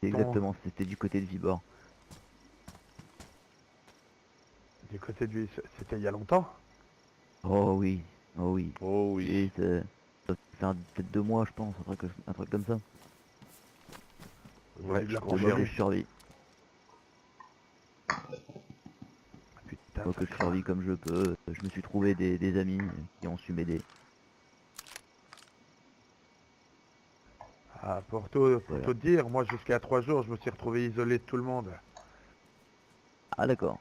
exactement, c'était du côté de Vibord. Du côté du... C'était il y a longtemps? Oh oui, oh oui. Oh oui. Et ça fait peut-être 2 mois, je pense, un truc comme ça. Au Ouais, début de je la Moi que pandémie. je survis. Putain, Moi ça que je craint. survis comme je peux. Je me suis trouvé des amis qui ont su m'aider. Ah, pour Voilà. tout te dire, moi jusqu'à 3 jours, je me suis retrouvé isolé de tout le monde. Ah d'accord.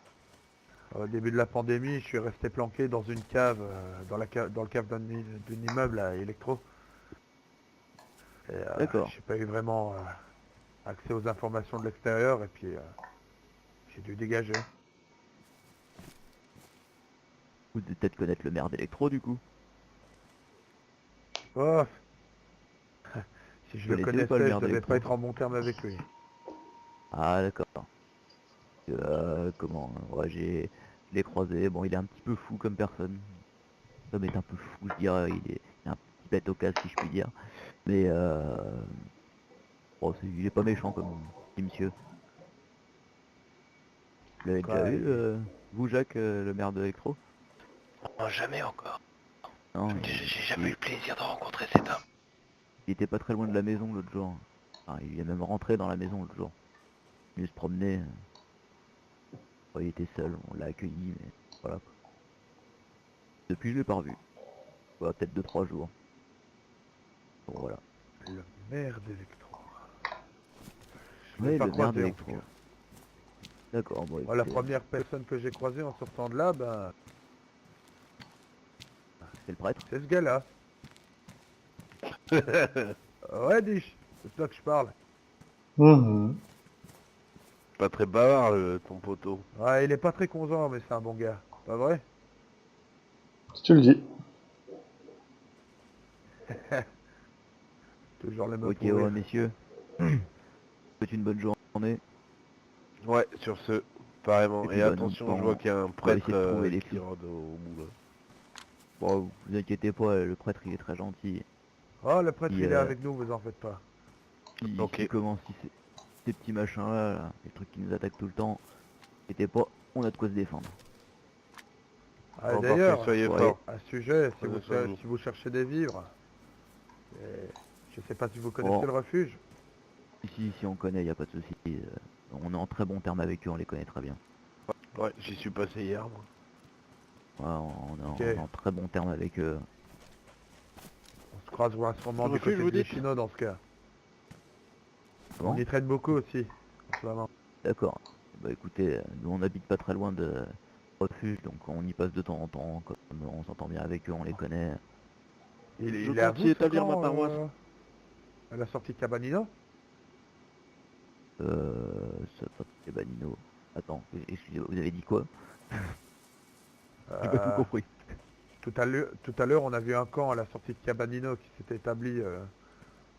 Au début de la pandémie, je suis resté planqué dans une cave, dans le cave d'un immeuble à électro. Et D'accord. j'ai pas eu vraiment accès aux informations de l'extérieur et puis j'ai dû dégager. Vous devez peut-être connaître le maire d'Electro du coup. Oh, si je Vous le connaissez ou pas le connaissais, je maire devais pas d'Electro? être en bon terme avec lui. Ah d'accord. Comment? Ouais, je l'ai croisé. Bon, il est un petit peu fou comme personne. L'homme est un peu fou, je dirais. Il est un petit bête au casse, si je puis dire. Mais bon, il est pas méchant comme dit monsieur. Vous l'avez déjà Quoi, eu, vous, Jacques, le maire d'Electro? Non, jamais encore. Non, J'ai jamais eu il- le plaisir de rencontrer cet homme. il était pas très loin de la maison l'autre jour. Enfin, il est même rentré dans la maison l'autre jour. Il est venu se promener. Bon, il était seul, on l'a accueilli, mais voilà quoi. Depuis, je l'ai pas revu. Ouais, peut-être 2 3 jours. Bon, voilà. le maire d'Electro. Je l'ai Ouais, pas le maire croisé en tout cas. d'Electro. D'accord, bon, Moi, la écoutez, première personne que j'ai croisée en sortant de là, ben, c'est le prêtre. c'est ce gars-là. Ouais, Dich, c'est de toi que je parle. Mhm. Pas très bavard, ton poteau. Ouais, il est pas très content, mais c'est un bon gars. Pas vrai? Si tu le dis. Toujours le même Ok, fou ouais, rire. messieurs. Faites une bonne journée. Ouais, sur ce, pareillement. Et Et puis, bah, nous, attention, je vois on qu'il y a un va prêtre essayer de trouver les qui filles. rôde au bout là. Bon, vous inquiétez pas, le prêtre, il est très gentil. Oh, le prêtre, Si, il est avec nous, vous en faites pas. s'il Ok. commence, si ces petits machins-là, là, les trucs qui nous attaquent tout le temps, inquiétez pas, on a de quoi se défendre. Ah, Bon, parfait, d'ailleurs, soyez Ouais, forts. à ce sujet, Prenez soin de vous. si vous cherchez des vivres, je sais pas si vous connaissez bon, le refuge. si on connaît, y a pas de souci. On est en très bon terme avec eux, on les connaît très bien. Ouais, j'y suis passé hier, moi. Ouais, Ok, on est en très bon terme avec eux. on se croisera sûrement Le du refuge, côté vous de dites? Chino dans ce cas. On Comment? y traîne beaucoup aussi, en ce moment. D'accord. Bah écoutez, nous on habite pas très loin de refuge, donc on y passe de temps en temps, comme on s'entend bien avec eux, on les connaît. Je Il est à compte vous y ce établir ma camp, paroisse. à la sortie de Cabanino? Ça sort les baninos. Attends, excusez-moi, vous avez dit quoi? J'ai pas tout Euh, compris. tout à l'heure, on a vu un camp à la sortie de Cabanino qui s'était établi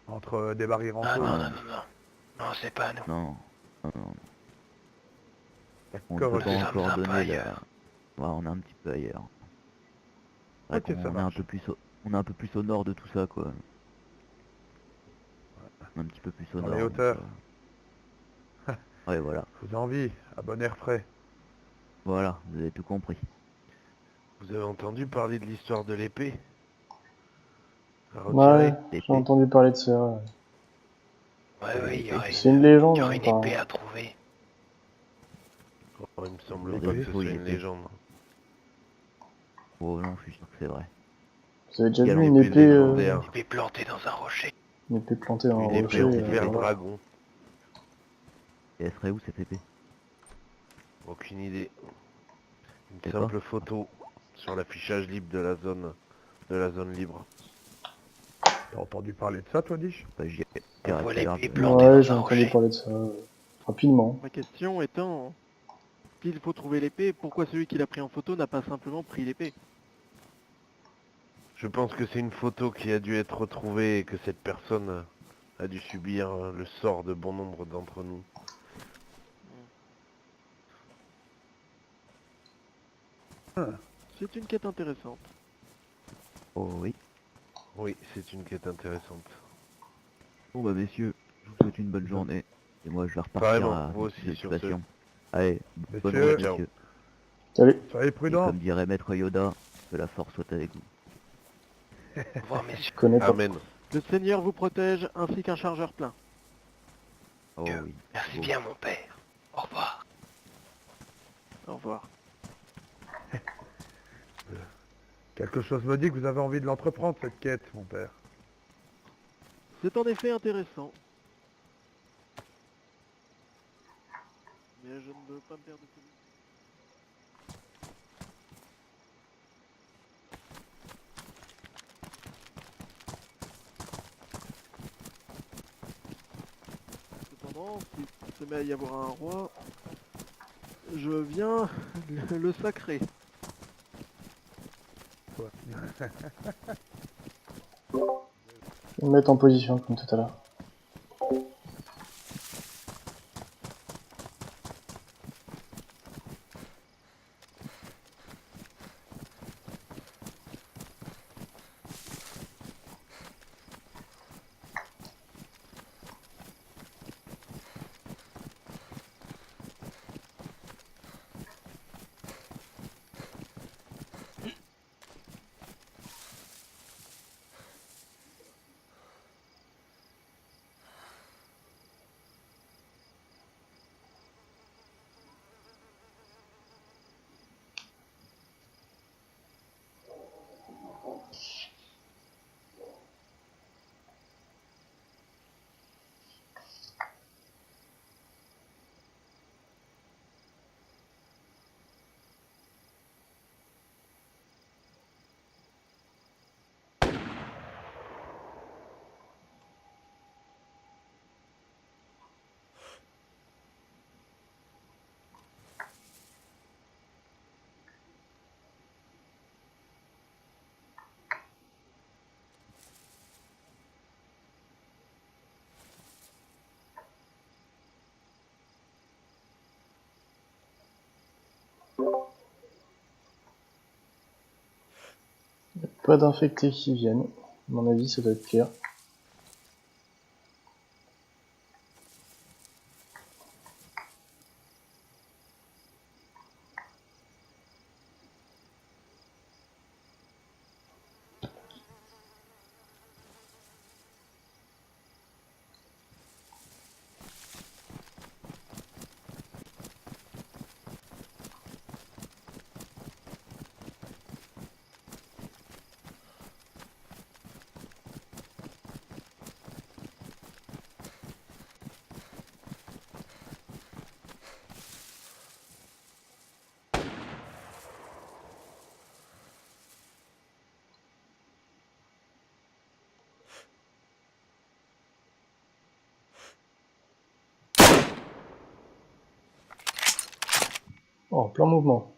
entre des barrières en Ah tôle. non, Ah non, non, non. Non, c'est pas nous. non, non, non, on ne D'accord, peut Nous pas ok. sommes encore un peu donner la... ailleurs. Ouais, on est un petit peu ailleurs. C'est vrai Ok, ça qu'on est un marche. peu plus on est un peu plus au nord de tout ça, quoi. On est un petit peu plus au Dans les nord, donc hauteurs. ouais, voilà. Je vous envie, à bon air frais. Voilà, vous avez tout compris. Vous avez entendu parler de l'histoire de l'épée à Ouais, retirer? j'ai L'épée, entendu parler de ça. Ouais. Ouais, ouais, l'épée. C'est une légende, il y hein, aurait une apparemment. épée à trouver. Oh, il me Vous semblerait avez que L'épée. ce faux, soit une une épée. légende. Oh non, je suis sûr que c'est vrai. Vous avez déjà Quelle vu en- une Épée légendaire. Une épée plantée dans un rocher. une épée plantée dans un Une C'est épée rocher, quoi en cette fer épée? voilà. dragon. Et elle serait où cette épée? Aucune idée. Une Je sais pas. simple photo sur l'affichage libre de la zone libre. T'as entendu parler de ça, toi, Dich? Bah, On j'irai voit tout à l'heure, l'épée je plantée Ouais, dans j'ai un entendu rocher. parler de ça rapidement. Ma question étant, s'il faut trouver l'épée, pourquoi celui qui l'a pris en photo n'a pas simplement pris l'épée? Je pense que c'est une photo qui a dû être retrouvée et que cette personne a dû subir le sort de bon nombre d'entre nous. C'est une quête intéressante. Oh oui. Oui, c'est une quête intéressante. Bon bah messieurs, je vous souhaite une bonne journée. Et moi je vais repartir Pareillement, à vous aussi, sur ce. l'occupation. Allez, bonne Messieurs. route, messieurs. Salut. Soyez Et prudents. comme dirait Maître Yoda, que la force soit avec vous. Au revoir, messieurs. Je connais pas. Amen. Le Seigneur vous protège ainsi qu'un chargeur plein. Oh Dieu. oui. Merci Beau. bien, mon père. Au revoir. Au revoir. Quelque chose me dit que vous avez envie de l'entreprendre, cette quête, mon père. C'est en effet intéressant. Mais je ne veux pas me perdre de celui. Cependant, s'il se met à y avoir un roi, je viens le sacrer. Ouais. Je vais me mettre en position comme tout à l'heure. Pas d'infectés qui viennent. À mon avis, ça doit être pire. Oh, plein mouvement.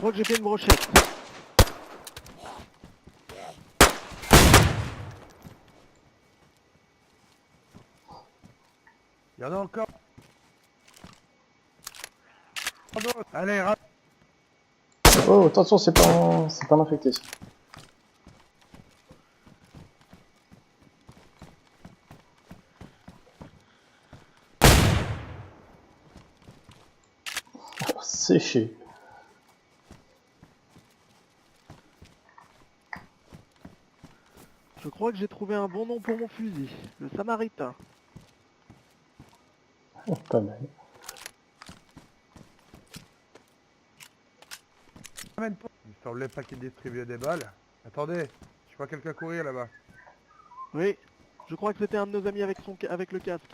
crois que j'ai fait une brochette. Il y en a encore. Allez, rap. Oh, attention, c'est pas un infecté, ça. Oh, séché. Je crois que j'ai trouvé un bon nom pour mon fusil. Le Samaritain. Pas mal. Amène-toi. Il semblait pas qu'il distribuait des balles. Attendez, je vois quelqu'un courir là-bas. Oui. Je crois que c'était un de nos amis avec avec le casque.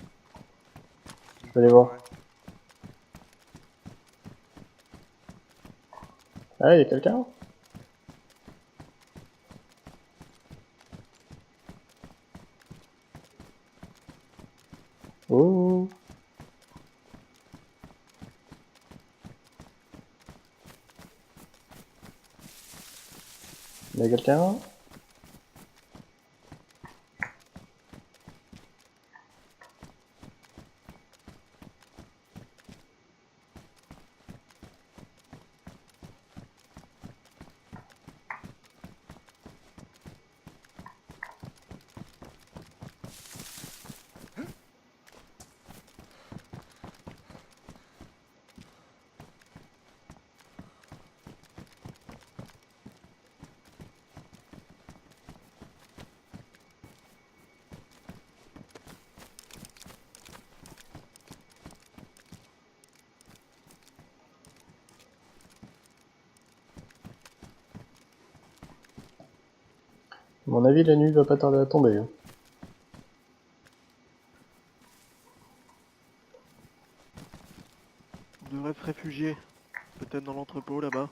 Je vais aller voir. Ouais. Ah, il y a quelqu'un? Oh. Il y a quelqu'un? À mon avis, la nuit va pas tarder à tomber. Hein. On devrait se réfugier. Peut-être dans l'entrepôt là-bas.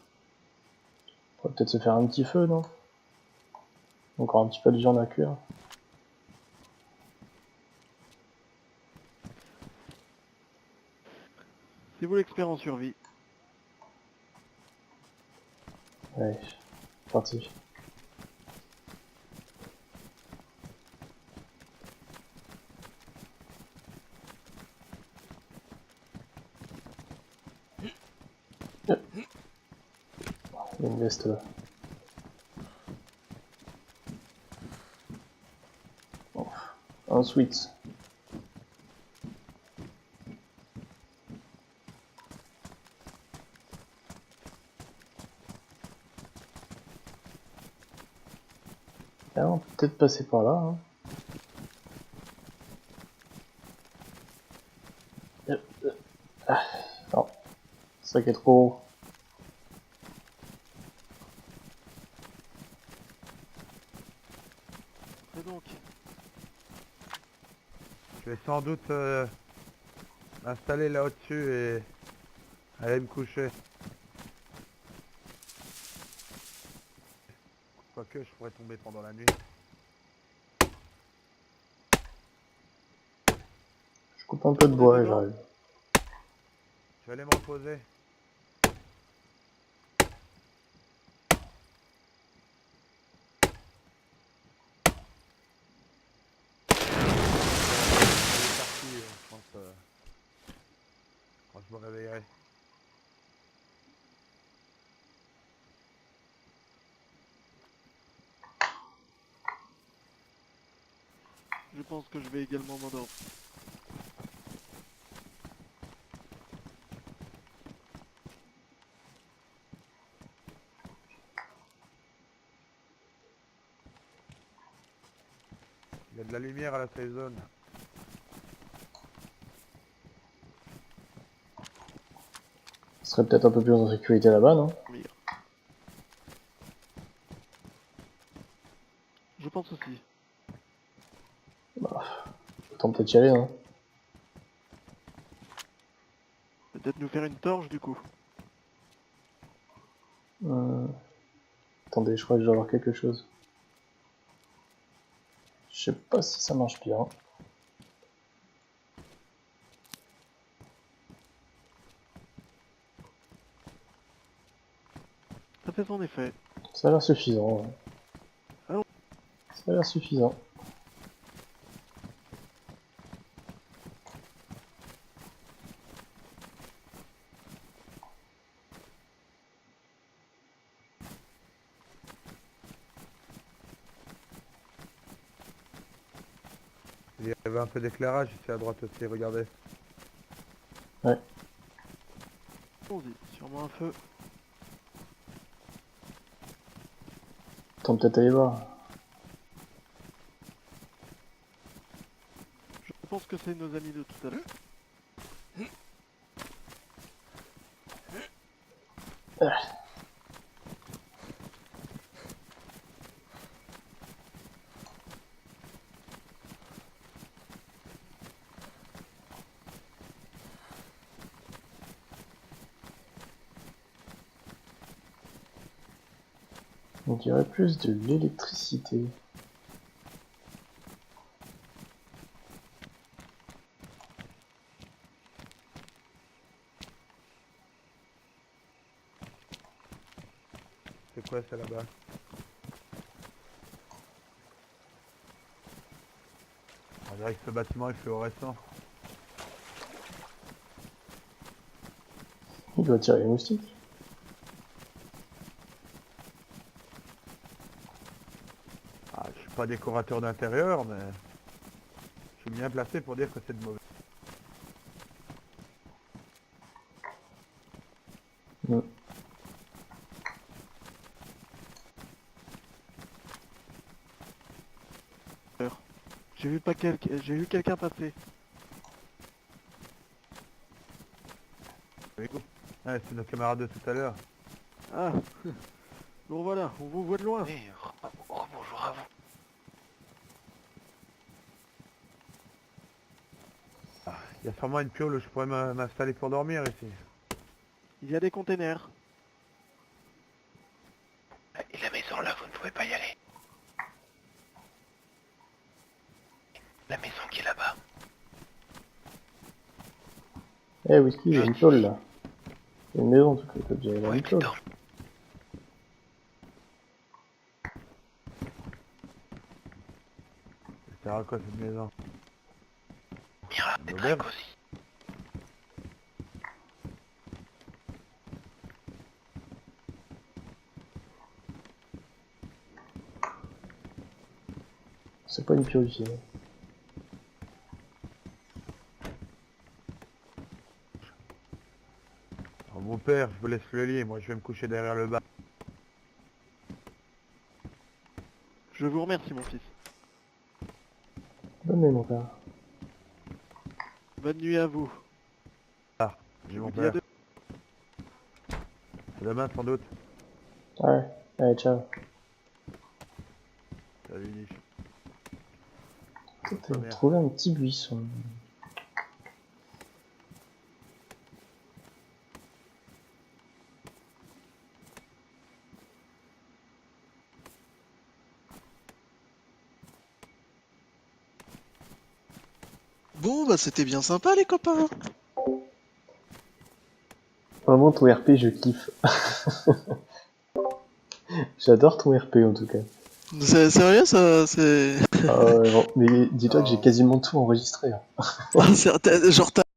On va peut-être se faire un petit feu, non? Encore un petit peu de viande à cuire. C'est vous l'expert en survie. Allez, parti. Hop. Il y a une veste là. Bon. Ensuite. Ah, on peut peut-être passer par là. Hein. Ah, non, ça qui est trop haut. Et donc, Je vais sans doute m'installer là au-dessus et aller me coucher. Quoique je pourrais tomber pendant la nuit. Je coupe un peu de On est bois et dedans. j'arrive. Je vais aller me reposer. Je vais partir, je pense, quand je me réveillerai. je pense que je vais également m'endormir. Il y a de la lumière à la safe zone. Ce serait peut-être un peu plus en sécurité là-bas, non? Je pense aussi. Bah, autant peut-être y aller, non? Peut-être nous faire une torche du coup. Attendez, je crois que je dois avoir quelque chose. Je sais pas si ça marche bien. très en effet. Ça a l'air suffisant. Ouais. Allons. Ça a l'air suffisant. Il y avait un peu d'éclairage ici à droite aussi, regardez. Allons-y, sûrement un feu. Attends, peut-être aller voir. Je pense que c'est nos amis de tout à l'heure. On dirait plus de l'électricité. C'est quoi ça là-bas? On dirait que ce bâtiment est fluorescent. Il doit tirer les moustiques. Ah, je suis pas décorateur d'intérieur, mais je suis bien placé pour dire que c'est de mauvais. Mm. J'ai vu quelqu'un passer. Ouais, c'est notre camarade de tout à l'heure. Ah. Bon voilà, on vous voit de loin. Oui, bonjour à vous. Il y a sûrement une piole où je pourrais m'installer pour dormir ici. Il y a des containers. Et la maison là, vous ne pouvez pas y aller. La maison qui est là-bas. Eh Whisky, il y a une piole là. Il y a une maison en tout cas, t'as déjà Oui, une piole. attends. Ça sert à quoi cette maison? Mira, c'est très L'auberge. cosy. C'est pas une piole ici. Alors, mon père, je vous laisse le lit, moi je vais me coucher derrière le bar. Je vous remercie mon fils. Bonne nuit mon père. Bonne nuit à vous. J'ai mon vous dis à père. deux- À demain sans doute. Ouais, allez ciao. Salut Niche. Peut-être Ah, merde. trouver un petit buisson. Bon, bah c'était bien sympa les copains. Vraiment ton RP je kiffe. J'adore ton RP en tout cas. C'est sérieux ça, c'est... Ah ouais, bon, mais dis-toi que j'ai Oh. quasiment tout enregistré. Hein. genre